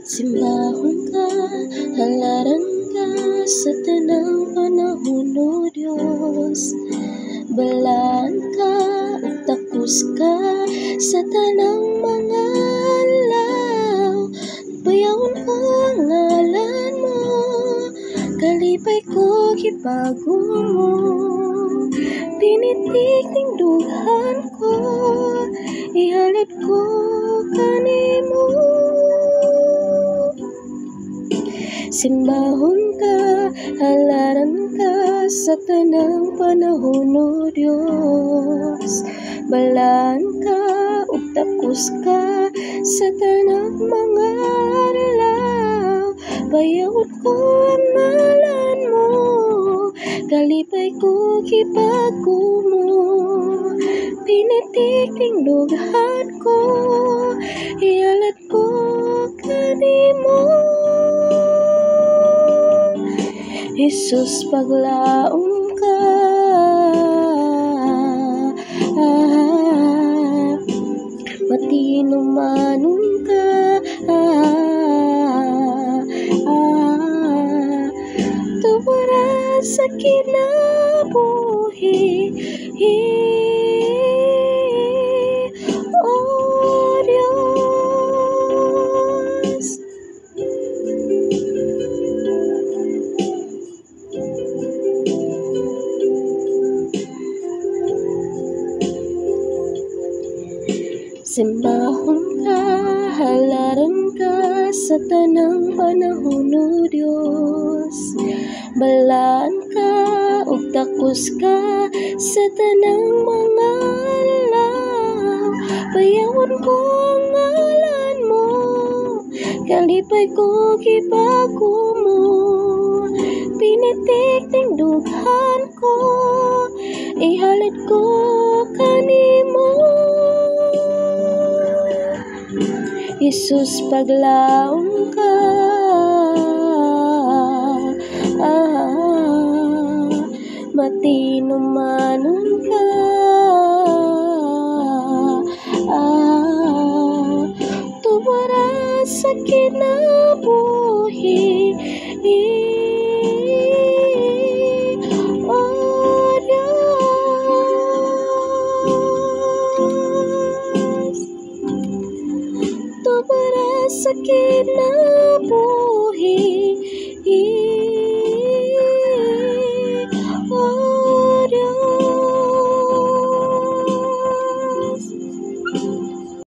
Simbahon ka, halaran ka sa tanang panahon, O Diyos. Balaan ka, ug takos ka sa tanang mga alaw. Bayawon ko ang ngalan mo, kalipay ko gibago mo. Pinitik ning dughan ko, ihalad ko kanimo. Simbahon ka, halaran ka sa tanang panahon, O Diyos. Balaan ka, ug takos ka sa tanang mga adlaw. Bayawon ko ang ngalan mo, kalipay ko gibago mo. Pinitik ning dughan ko, ihalad ko kanimo. Jesus, paglaom ka, matino manon ka, tuwara sa kinabuhi, O Diyos. Simbahon ka, halaran ka sa tanang panahon, O Diyos. Balaan ka, ug takos ka sa tanang mga alaw. Bayawon ko ang ngalan mo, kalipay ko gibago mo. Pinitik ning dughan ko, ihalad ko kanimo. Jesus, paglaom ka, matino manon ka, tuwara sa kinabuhi, O Diyos. Tuwara sa kinabuhi,